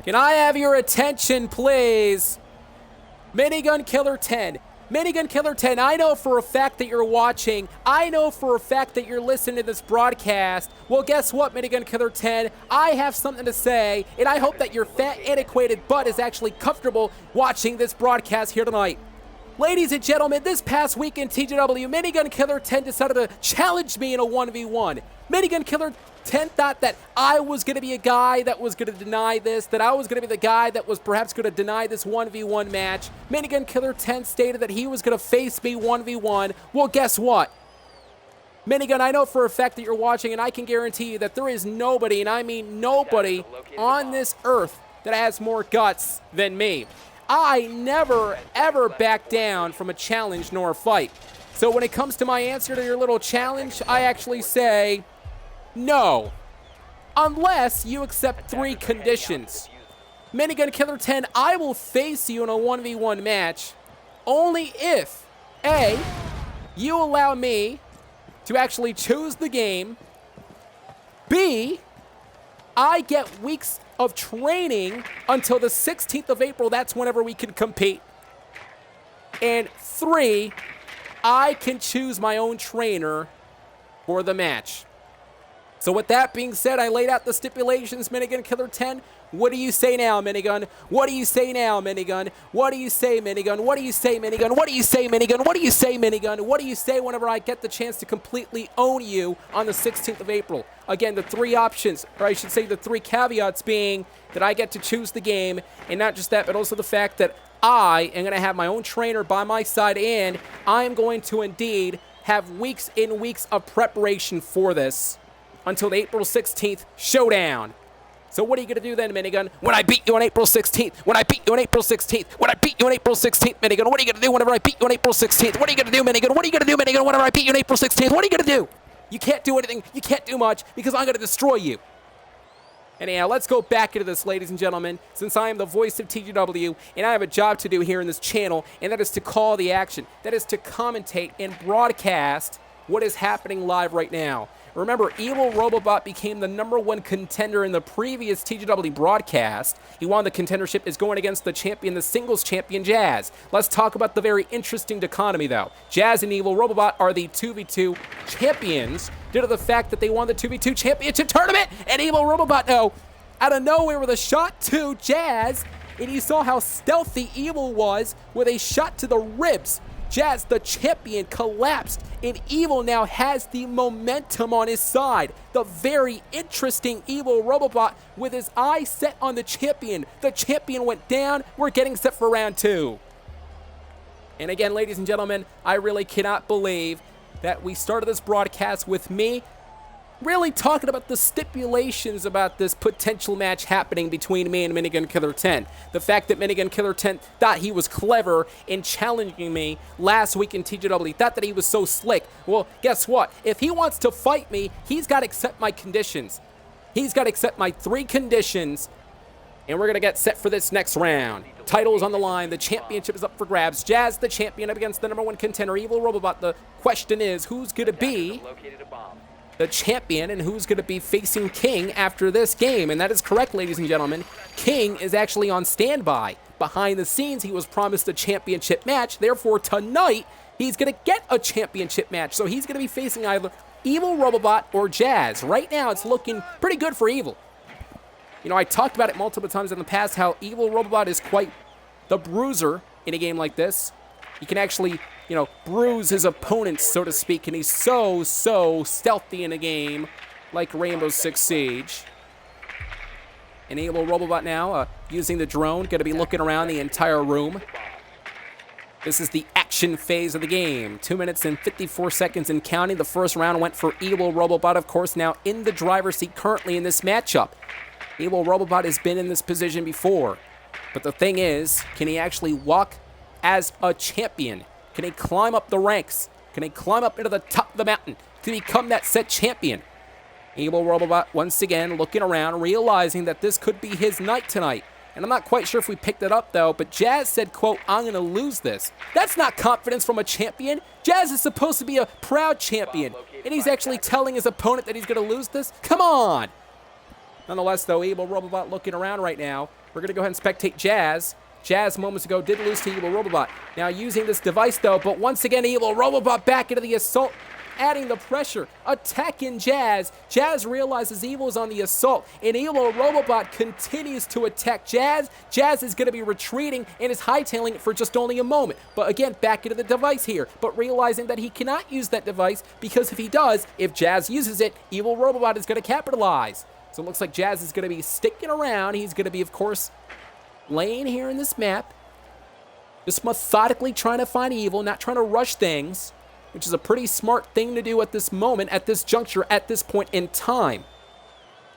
Can I have your attention, please? Minigun Killer 10. Minigun Killer 10, I know for a fact that you're watching. I know for a fact that you're listening to this broadcast. Well, guess what, Minigun Killer 10? I have something to say, and I hope that your fat, antiquated butt is actually comfortable watching this broadcast here tonight. Ladies and gentlemen, this past week in TGW, Minigun Killer 10 decided to challenge me in a 1v1. Minigun Killer 10 thought that I was going to be a guy that was going to deny this, that I was going to be the guy that was perhaps going to deny this 1v1 match. Minigun Killer 10 stated that he was going to face me 1v1. Well, guess what? Minigun, I know for a fact that you're watching, and I can guarantee you that there is nobody, and I mean nobody, on this earth that has more guts than me. I never, ever back down from a challenge nor a fight. So when it comes to my answer to your little challenge, I actually say no. Unless you accept 3 conditions. Minigun Killer 10, I will face you in a 1v1 match only if, A, you allow me to actually choose the game, B, I get weeks of training until the 16th of April. That's whenever we can compete. And 3, I can choose my own trainer for the match. So with that being said, I laid out the stipulations, Minigun Killer 10. What do you say now, Minigun? What do you say now, Minigun? What do you say, Minigun? What do you say, Minigun? What do you say, Minigun? What do you say, Minigun? What do you say whenever I get the chance to completely own you on the 16th of April? Again, the 3 options, or I should say the 3 caveats being that I get to choose the game, and not just that, but also the fact that I am going to have my own trainer by my side, and I am going to indeed have weeks and weeks of preparation for this until the April 16th showdown. So what are you going to do then, Minigun? When I beat you on April 16th, when I beat you on April 16th, when I beat you on April 16th, Minigun, what are you going to do whenever I beat you on April 16th? What are you going to do, Minigun? What are you going to do, Minigun, whenever I beat you on April 16th? What are you going to do? You can't do anything. You can't do much because I'm going to destroy you. Anyhow, let's go back into this, ladies and gentlemen, since I am the voice of TGW, and I have a job to do here in this channel, and that is to call the action. That is to commentate and broadcast what is happening live right now. Remember, Evil Robobot became the #1 contender in the previous TGW broadcast. He won the contendership, is going against the champion, the singles champion, Jazz. Let's talk about the very interesting dichotomy, though. Jazz and Evil Robobot are the 2v2 champions due to the fact that they won the 2v2 championship tournament. And Evil Robobot, no, out of nowhere with a shot to Jazz. And you saw how stealthy Evil was with a shot to the ribs. Jazz, the champion, collapsed, and Evil now has the momentum on his side. The very interesting Evil Robobot with his eyes set on the champion. The champion went down. We're getting set for round 2. And again, ladies and gentlemen, I really cannot believe that we started this broadcast with me really talking about the stipulations about this potential match happening between me and Minigun Killer 10. The fact that Minigun Killer 10 thought he was clever in challenging me last week in TGW, thought that he was so slick. Well, guess what? If he wants to fight me, he's got to accept my conditions. He's got to accept my 3 conditions, and we're going to get set for this next round. Title is on the line. The championship is up for grabs. Jazz, the champion, up against the #1 contender, Evil Robobot. The question is, who's going to be the champion and who's going to be facing King after this game? And that is correct, ladies and gentlemen. King is actually on standby. Behind the scenes, he was promised a championship match. Therefore, tonight, he's going to get a championship match. So he's going to be facing either Evil Robobot or Jazz. Right now, it's looking pretty good for Evil. You know, I talked about it multiple times in the past, how Evil Robobot is quite the bruiser in a game like this. He can actually, you know, bruise his opponents, so to speak, and he's so stealthy in a game like Rainbow Six Siege. And Evil Robobot now, using the drone, going to be looking around the entire room. This is the action phase of the game. 2 minutes and 54 seconds and counting. The first round went for Evil Robobot, of course, now in the driver's seat currently in this matchup. Evil Robobot has been in this position before. But the thing is, can he actually walk as a champion? Can he climb up the ranks? Can he climb up into the top of the mountain to become that set champion? Evil Robobot once again looking around, realizing that this could be his night tonight. And I'm not quite sure if we picked it up, though, but Jazz said, quote, "I'm going to lose this." That's not confidence from a champion. Jazz is supposed to be a proud champion, and he's actually telling his opponent that he's going to lose this? Come on! Nonetheless, though, Evil Robobot looking around right now, We're going to go ahead and spectate Jazz. Jazz moments ago did lose to Evil Robobot. Now using this device though, but once again Evil Robobot back into the assault, adding the pressure, attacking Jazz. Jazz realizes Evil is on the assault, and Evil Robobot continues to attack Jazz. Jazz is going to be retreating and is hightailing it for just only a moment. But again, back into the device here, but realizing that he cannot use that device because if he does, if Jazz uses it, Evil Robobot is going to capitalize. So it looks like Jazz is going to be sticking around. He's going to be, of course, laying here in this map, just methodically trying to find Evil, not trying to rush things, which is a pretty smart thing to do at this moment, at this juncture, at this point in time.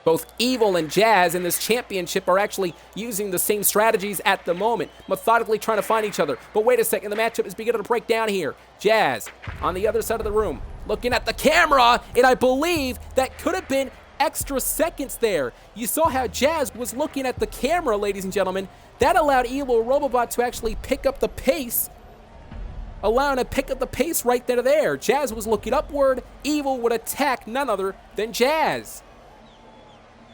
Both Evil and Jazz in this championship are actually using the same strategies at the moment, methodically trying to find each other. But wait a second, the matchup is beginning to break down here. Jazz on the other side of the room, looking at the camera, and I believe that could have been extra seconds there. You saw how Jazz was looking at the camera, ladies and gentlemen. That allowed Evil Robobot to actually pick up the pace, allowing to pick up the pace right there. Jazz was looking upward. Evil would attack none other than Jazz.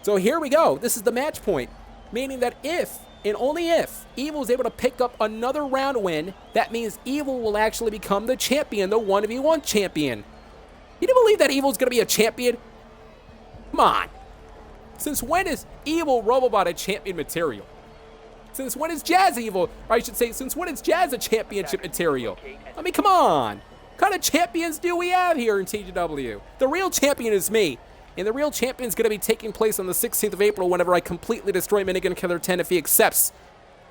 So here we go. This is the match point, meaning that if, and only if, Evil is able to pick up another round win, that means Evil will actually become the champion, the 1v1 champion. You do believe that Evil's going to be a champion? Come on. Since when is Evil Robobot a champion material? Since when is Jazz evil? Or I should say, since when is Jazz a championship material? I mean, come on. What kind of champions do we have here in TGW? The real champion is me. And the real champion is going to be taking place on the 16th of April whenever I completely destroy Minigun Killer 10 if he accepts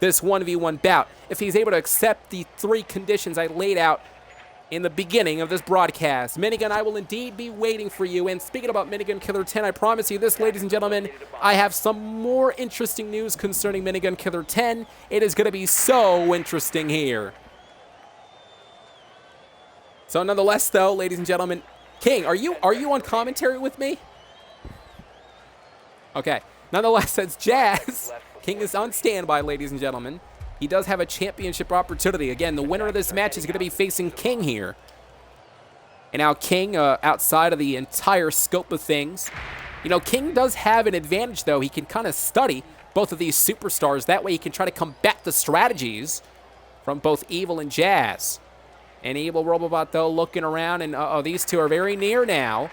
this 1v1 bout. If he's able to accept the 3 conditions I laid out in the beginning of this broadcast. Minigun, I will indeed be waiting for you. And speaking about Minigun Killer 10, I promise you this, ladies and gentlemen, I have some more interesting news concerning Minigun Killer 10. It is going to be so interesting here. So nonetheless, though, ladies and gentlemen, King, are you on commentary with me? Okay. Nonetheless, as Jazz, King is on standby, ladies and gentlemen. He does have a championship opportunity. Again, the winner of this match is going to be facing King here. And now King, outside of the entire scope of things, you know, King does have an advantage, though. He can kind of study both of these superstars. That way he can try to combat the strategies from both Evil and Jazz. And Evil Robobot, though, looking around, and these two are very near now.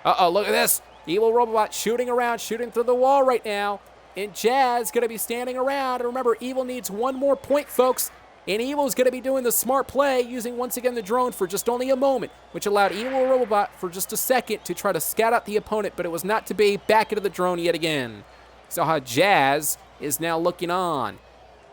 Look at this. Evil Robobot shooting around, shooting through the wall right now. And Jazz going to be standing around. And remember, Evil needs one more point, folks. And Evil's going to be doing the smart play, using once again the drone for just only a moment, which allowed Evil Robobot for just a second to try to scout out the opponent, but it was not to be. Back into the drone yet again. So how Jazz is now looking on.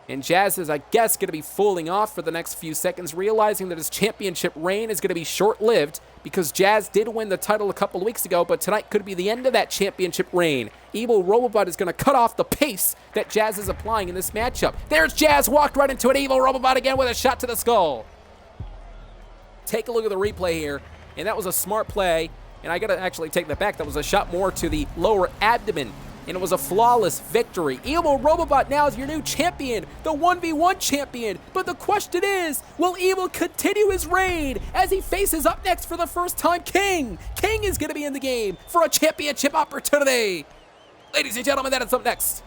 And Jazz is, I guess, going to be fooling off for the next few seconds, realizing that his championship reign is going to be short-lived because Jazz did win the title a couple of weeks ago, but tonight could be the end of that championship reign. Evil Robobot is going to cut off the pace that Jazz is applying in this matchup. There's Jazz, walked right into it. Evil Robobot again with a shot to the skull. Take a look at the replay here, and that was a smart play, and I got to actually take that back. That was a shot more to the lower abdomen. And it was a flawless victory. Evil Robobot now is your new champion, the 1v1 champion. But the question is, will Evil continue his reign as he faces up next for the first time King? King is going to be in the game for a championship opportunity. Ladies and gentlemen, that is up next.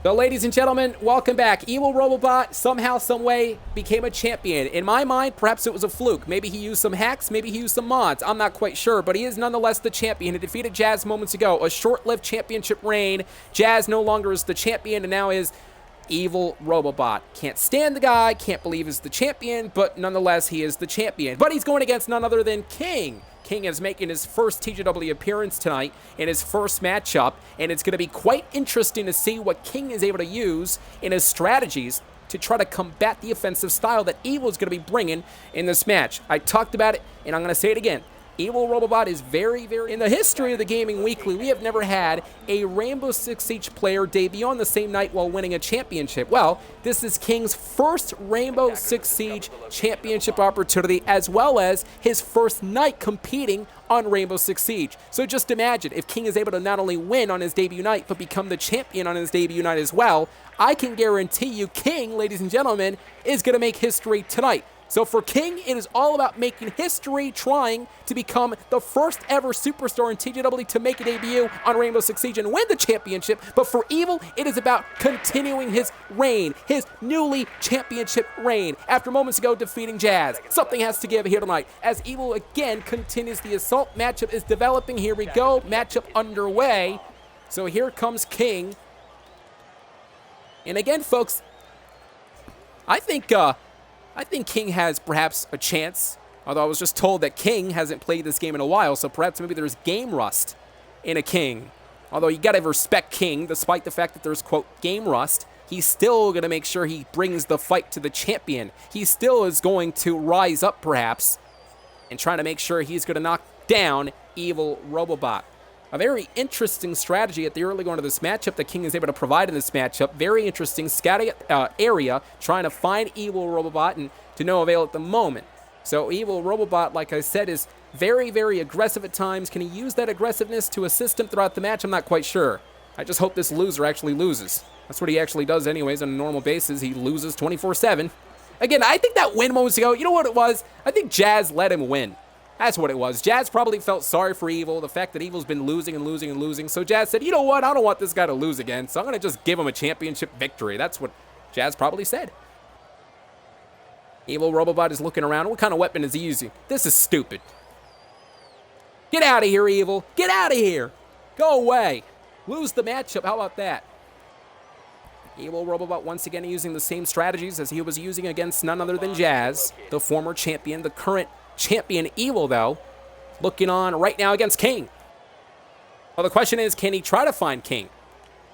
So, ladies and gentlemen, welcome back. Evil Robobot somehow, someway became a champion. In my mind, perhaps it was a fluke. Maybe he used some hacks, maybe he used some mods. I'm not quite sure, but he is nonetheless the champion. He defeated Jazz moments ago. A short-lived championship reign. Jazz no longer is the champion and now is Evil Robobot. Can't stand the guy, can't believe he's the champion, but nonetheless, he is the champion. But he's going against none other than King. King is making his first TGW appearance tonight in his first matchup, and it's going to be quite interesting to see what King is able to use in his strategies to try to combat the offensive style that Evil is going to be bringing in this match. I talked about it, and I'm going to say it again. Evil Robobot is very, in the history of the Gaming Weekly, we have never had a Rainbow Six Siege player debut on the same night while winning a championship. Well, this is King's first Rainbow Six Siege championship opportunity, as well as his first night competing on Rainbow Six Siege. So just imagine if King is able to not only win on his debut night, but become the champion on his debut night as well. I can guarantee you King, ladies and gentlemen, is going to make history tonight. So for King, it is all about making history, trying to become the first ever superstar in TJW to make a debut on Rainbow Six Siege and win the championship. But for Evil, it is about continuing his reign, his newly championship reign, after moments ago defeating Jazz. Something has to give here tonight, as Evil again continues the assault. Matchup is developing. Here we go. Matchup underway. So here comes King. And again, folks, I think King has perhaps a chance, although I was just told that King hasn't played this game in a while, so perhaps maybe there's game rust in a King. Although you gotta respect King, despite the fact that there's, quote, game rust, he's still gonna make sure he brings the fight to the champion. He still is going to rise up, perhaps, and try to make sure he's gonna knock down Evil Robobot. A very interesting strategy at the early going of this matchup that King is able to provide in this matchup. Very interesting scouting area, trying to find Evil Robobot, and to no avail at the moment. So Evil Robobot, like I said, is very, very aggressive at times. Can he use that aggressiveness to assist him throughout the match? I'm not quite sure. I just hope this loser actually loses. That's what he actually does anyways on a normal basis. He loses 24/7. Again, I think that win moments ago, you know what it was? I think Jazz let him win. That's what it was. Jazz probably felt sorry for Evil, the fact that Evil's been losing and losing and losing. So Jazz said, you know what, I don't want this guy to lose again, so I'm going to just give him a championship victory. That's what Jazz probably said. Evil Robobot is looking around. What kind of weapon is he using? This is stupid. Get out of here, Evil. Get out of here. Go away. Lose the matchup. How about that? Evil Robobot once again using the same strategies as he was using against none other than Jazz, the former champion, the current champion. Evil, though, looking on right now against King. Well, the question is, can he try to find King?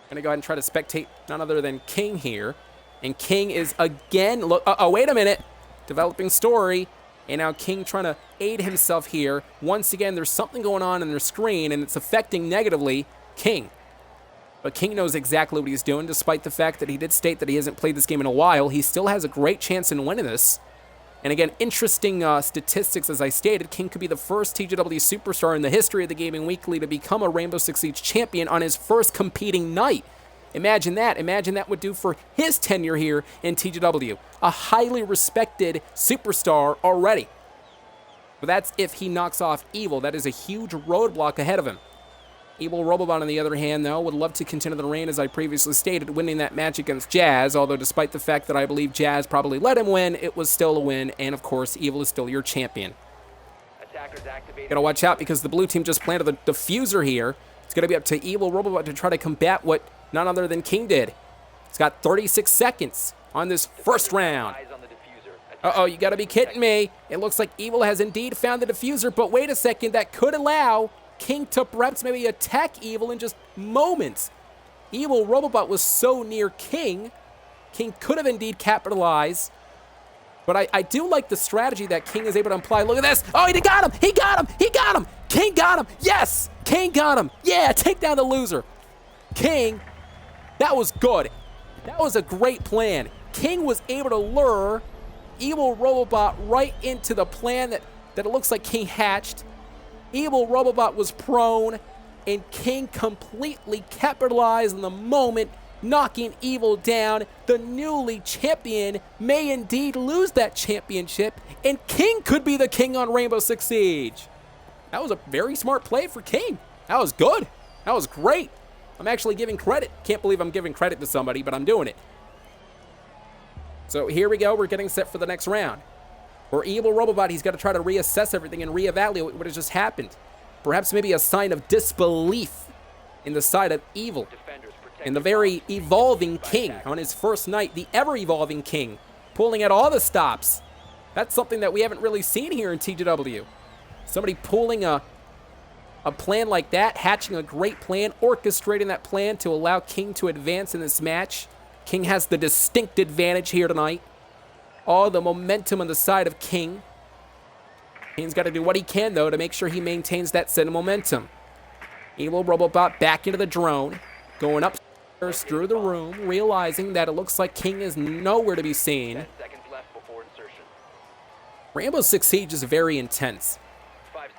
Gonna go ahead and try to spectate none other than King here. And King is again, look, wait a minute. Developing story. And now King trying to aid himself here. Once again, there's something going on their screen, and it's affecting negatively King. But King knows exactly what he's doing, despite the fact that he did state that he hasn't played this game in a while. He still has a great chance in winning this. And again, interesting statistics, as I stated. King could be the first TJW superstar in the history of the Gaming Weekly to become a Rainbow Six Siege champion on his first competing night. Imagine that. Imagine that would do for his tenure here in TJW. A highly respected superstar already. But that's if he knocks off Evil. That is a huge roadblock ahead of him. Evil Robobot, on the other hand, though, would love to continue the reign, as I previously stated, winning that match against Jazz, although despite the fact that I believe Jazz probably let him win, it was still a win, and of course, Evil is still your champion. Gotta watch out, because the blue team just planted the diffuser here. It's gonna be up to Evil Robobot to try to combat what none other than King did. He's got 36 seconds on this first round. Uh-oh, you gotta be kidding me. It looks like Evil has indeed found the diffuser, but wait a second, that could allow King to perhaps maybe attack Evil in just moments. Evil Robobot was so near King. King could have indeed capitalized. But I do like the strategy that King is able to apply. Look at this. Oh, he got him. He got him. He got him. King got him. Yes. King got him. Yeah, take down the loser. King, that was good. That was a great plan. King was able to lure Evil Robobot right into the plan that it looks like King hatched. Evil Robobot was prone, and King completely capitalized on the moment, knocking Evil down. The newly champion may indeed lose that championship, and King could be the king on Rainbow Six Siege. That was a very smart play for King. That was good. That was great. I'm actually giving credit. Can't believe I'm giving credit to somebody, but I'm doing it. So here we go. We're getting set for the next round. For Evil Robobot, he's got to try to reassess everything and reevaluate what has just happened. Perhaps maybe a sign of disbelief in the side of Evil. And the very evolving King on his first night, the ever-evolving King, pulling at all the stops. That's something that we haven't really seen here in TJW. Somebody pulling a plan like that, hatching a great plan, orchestrating that plan to allow King to advance in this match. King has the distinct advantage here tonight. All the momentum on the side of King. King's got to do what he can, though, to make sure he maintains that set of momentum. Evil Robobot back into the drone, going upstairs through the room, realizing that it looks like King is nowhere to be seen. Rainbow Six Siege is very intense.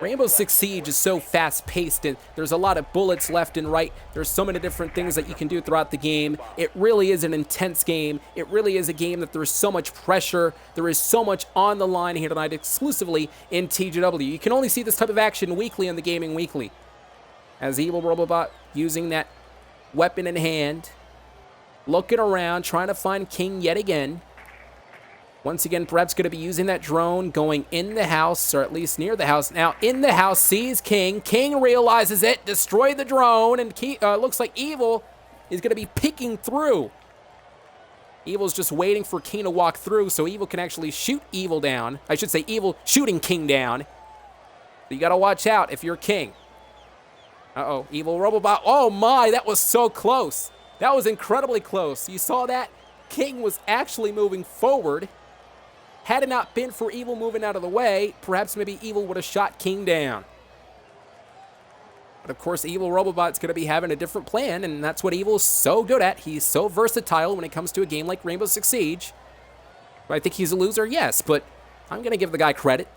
Rainbow Six Siege is so fast-paced, and there's a lot of bullets left and right. There's so many different things that you can do throughout the game. It really is an intense game. It really is a game that there's so much pressure. There is so much on the line here tonight, exclusively in TGW. You can only see this type of action weekly on the Gaming Weekly. As Evil Robobot using that weapon in hand, looking around, trying to find King yet again. Once again, perhaps going to be using that drone, going in the house, or at least near the house. Now, in the house, sees King. King realizes it, destroyed the drone, and looks like Evil is going to be peeking through. Evil's just waiting for King to walk through so Evil can actually shoot Evil down. I should say Evil shooting King down. But you got to watch out if you're King. Uh-oh, Evil Robobot. Oh, my, that was so close. That was incredibly close. You saw that? King was actually moving forward. Had it not been for Evil moving out of the way, perhaps maybe Evil would have shot King down. But of course, Evil Robobot's going to be having a different plan, and that's what Evil's so good at. He's so versatile when it comes to a game like Rainbow Six Siege. Do I think he's a loser? Yes, but I'm going to give the guy credit.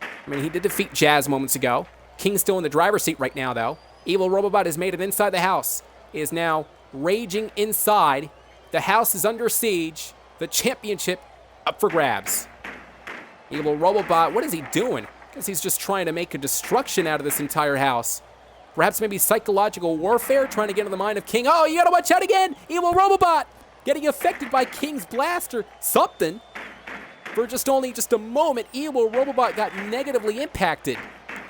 I mean, he did defeat Jazz moments ago. King's still in the driver's seat right now, though. Evil Robobot has made it inside the house. He is now raging inside. The house is under siege. The championship up for grabs. Evil Robobot, what is he doing? I guess he's just trying to make a destruction out of this entire house. Perhaps maybe psychological warfare, trying to get into the mind of King. Oh, you gotta watch out again! Evil Robobot getting affected by King's blast or something. For only a moment, Evil Robobot got negatively impacted.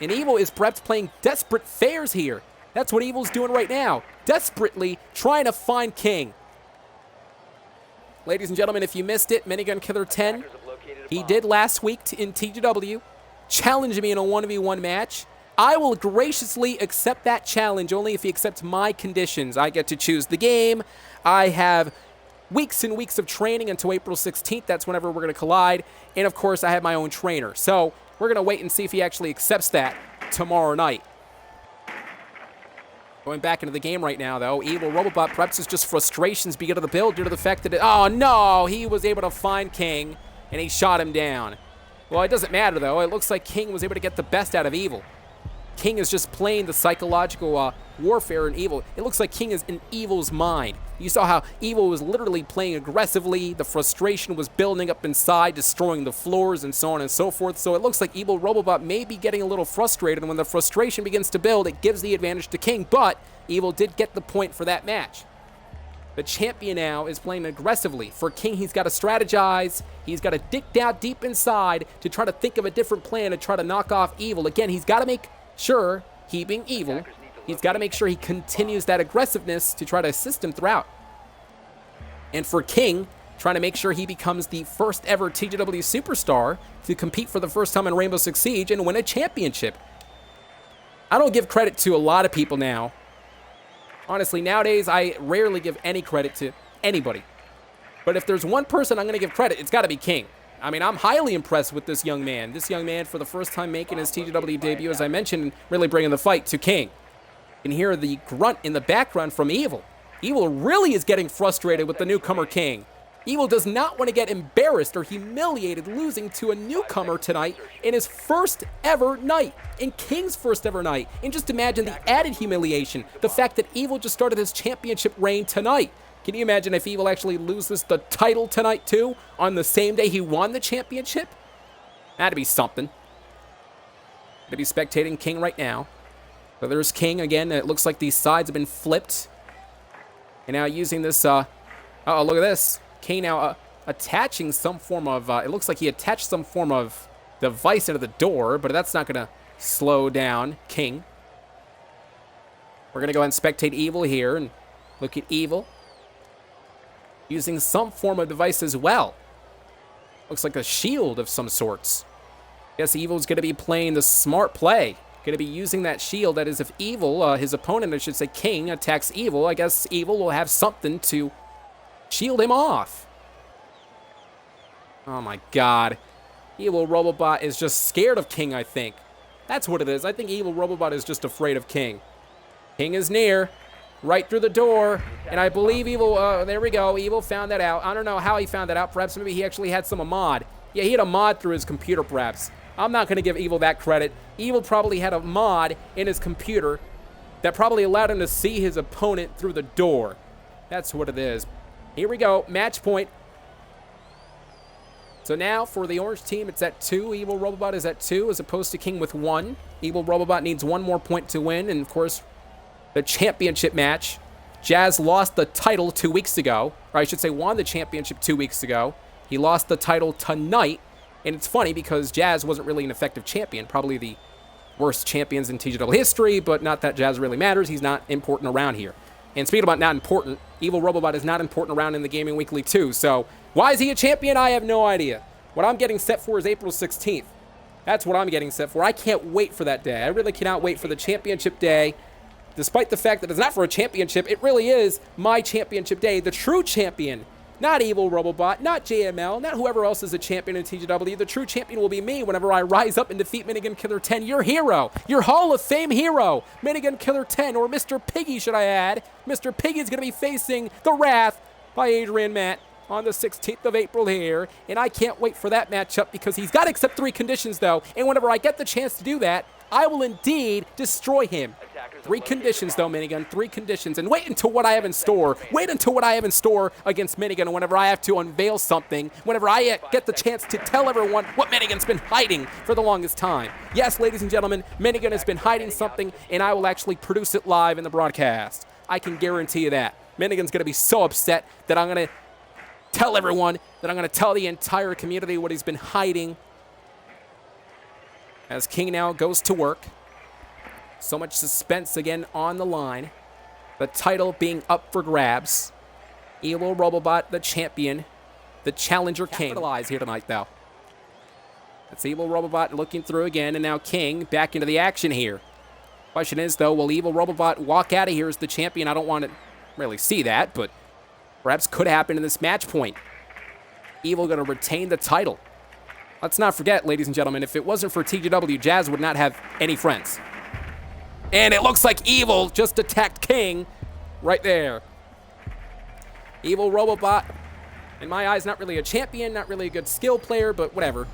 And Evil is perhaps playing desperate fares here. That's what Evil's doing right now. Desperately trying to find King. Ladies and gentlemen, if you missed it, Minigun Killer 10, he did last week in TGW, challenge me in a 1v1 match. I will graciously accept that challenge only if he accepts my conditions. I get to choose the game. I have weeks and weeks of training until April 16th. That's whenever we're going to collide. And, of course, I have my own trainer. So we're going to wait and see if he actually accepts that tomorrow night. Going back into the game right now, though, Evil Robobot, perhaps it's just frustrations beginning to build due to the fact that, oh no, he was able to find King, and he shot him down. Well, it doesn't matter, though. It looks like King was able to get the best out of Evil. King is just playing the psychological warfare in Evil. It looks like King is in Evil's mind. You saw how Evil was literally playing aggressively. The frustration was building up inside, destroying the floors and so on and so forth. So it looks like Evil Robobot may be getting a little frustrated. And when the frustration begins to build, it gives the advantage to King. But Evil did get the point for that match. The champion now is playing aggressively. For King, he's got to strategize. He's got to dig down deep inside to try to think of a different plan to try to knock off Evil. Again, he's got to make sure, he being Evil, he's got to make sure he continues that aggressiveness to try to assist him throughout. And for King, trying to make sure he becomes the first ever TGW superstar to compete for the first time in Rainbow Six Siege and win a championship. I don't give credit to a lot of people now. Honestly, nowadays, I rarely give any credit to anybody. But if there's one person I'm going to give credit, it's got to be King. I mean, I'm highly impressed with this young man. This young man, for the first time making his TGW debut, as I mentioned, really bringing the fight to King. You can hear the grunt in the background from Evil. Evil really is getting frustrated with the newcomer King. Evil does not want to get embarrassed or humiliated losing to a newcomer tonight in his first ever night, in King's first ever night. And just imagine the added humiliation, the fact that Evil just started his championship reign tonight. Can you imagine if Evil actually loses the title tonight, too, on the same day he won the championship? That'd be something. Gonna be spectating King right now. So there's King again. It looks like these sides have been flipped. And now using this, uh-oh, look at this. King now attaching some form of, it looks like he attached some form of device into the door, but that's not gonna slow down King. We're gonna go ahead and spectate Evil here and look at Evil using some form of device as well. Looks like a shield of some sorts. Guess Evil's going to be playing the smart play. Going to be using that shield. That is, if Evil, his opponent, I should say King, attacks Evil, I guess Evil will have something to shield him off. Oh my god. Evil Robobot is just scared of King, I think. That's what it is. I think Evil Robobot is just afraid of King. King is near. Right through the door, and I believe Evil, there we go, Evil found that out. I don't know how he found that out. Perhaps maybe he actually had some mod. Yeah, he had a mod through his computer, perhaps. I'm not going to give Evil that credit. Evil probably had a mod in his computer that probably allowed him to see his opponent through the door. That's what it is. Here we go. Match point. So now for the orange team, it's at 2. Evil Robobot is at 2 as opposed to King with 1. Evil Robobot needs 1 more point to win. And, of course, the championship match. Jazz lost the title 2 weeks ago. Or I should say won the championship 2 weeks ago. He lost the title tonight. And it's funny because Jazz wasn't really an effective champion. Probably the worst champions in TGW history, but not that Jazz really matters. He's not important around here. And speaking about not important, Evil Robobot is not important around in the Gaming Weekly too. So why is he a champion? I have no idea. What I'm getting set for is April 16th. That's what I'm getting set for. I can't wait for that day. I really cannot wait for the championship day. Despite the fact that it's not for a championship, it really is my championship day. The true champion. Not Evil Robobot, not JML, not whoever else is a champion in TGW. The true champion will be me whenever I rise up and defeat Minigun Killer 10, your hero, your Hall of Fame hero, Minigun Killer 10, or Mr. Piggy, should I add. Mr. Piggy's going to be facing the wrath by Adrian Matt on the 16th of April here, and I can't wait for that matchup because he's got to accept 3 conditions, though, and whenever I get the chance to do that, I will indeed destroy him. 3 conditions, though, Minigun. 3 conditions. And wait until what I have in store. Wait until what I have in store against Minigun whenever I have to unveil something. Whenever I get the chance to tell everyone what Minigun's been hiding for the longest time. Yes, ladies and gentlemen, Minigun has been hiding something, and I will actually produce it live in the broadcast. I can guarantee you that. Minigun's going to be so upset that I'm going to tell everyone, that I'm going to tell the entire community what he's been hiding. As King now goes to work. So much suspense again on the line. The title being up for grabs. Evil Robobot, the champion. The challenger King. Capitalize here tonight, though. That's Evil Robobot looking through again, and now King back into the action here. Question is, though, will Evil Robobot walk out of here as the champion? I don't want to really see that, but perhaps could happen in this match point. Evil going to retain the title. Let's not forget, ladies and gentlemen, if it wasn't for TGW, Jazz would not have any friends. And it looks like Evil just attacked King right there. Evil Robobot, in my eyes, not really a champion, not really a good skill player, but whatever.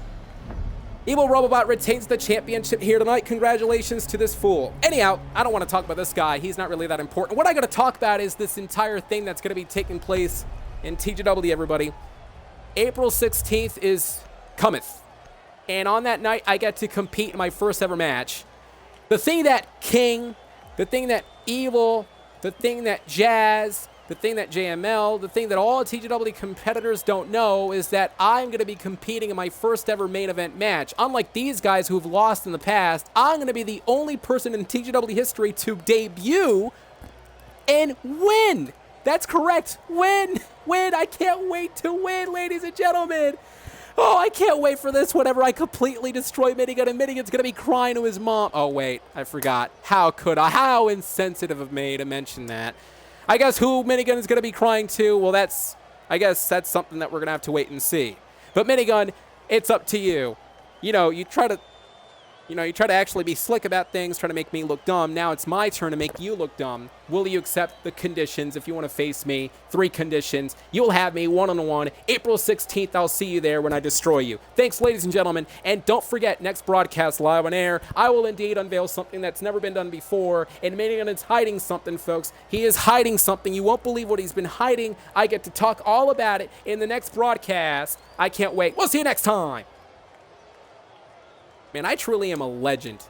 Evil Robobot retains the championship here tonight. Congratulations to this fool. Anyhow, I don't want to talk about this guy. He's not really that important. What I got to talk about is this entire thing that's going to be taking place in TGW, everybody. April 16th is cometh. And on that night, I get to compete in my first ever match. The thing that King, the thing that Evil, the thing that Jazz, the thing that JML, the thing that all TGW competitors don't know is that I'm going to be competing in my first ever main event match. Unlike these guys who've lost in the past, I'm going to be the only person in TGW history to debut and win. That's correct. Win. I can't wait to win, ladies and gentlemen. Oh, I can't wait for this whenever I completely destroy Minigun, and Minigun's going to be crying to his mom. Oh, wait, I forgot. How could I? How insensitive of me to mention that. I guess who Minigun is going to be crying to, well, I guess that's something that we're going to have to wait and see. But Minigun, it's up to you. You try to actually be slick about things, try to make me look dumb. Now it's my turn to make you look dumb. Will you accept the conditions if you want to face me? 3 conditions. You'll have me one-on-one. April 16th, I'll see you there when I destroy you. Thanks, ladies and gentlemen. And don't forget, next broadcast live on air, I will indeed unveil something that's never been done before. And Minigun is hiding something, folks. He is hiding something. You won't believe what he's been hiding. I get to talk all about it in the next broadcast. I can't wait. We'll see you next time. Man, I truly am a legend.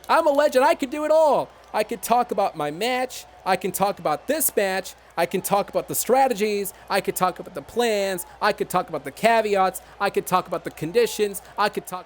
I'm a legend. I could do it all. I could talk about my match. I can talk about this match. I can talk about the strategies. I could talk about the plans. I could talk about the caveats. I could talk about the conditions. I could talk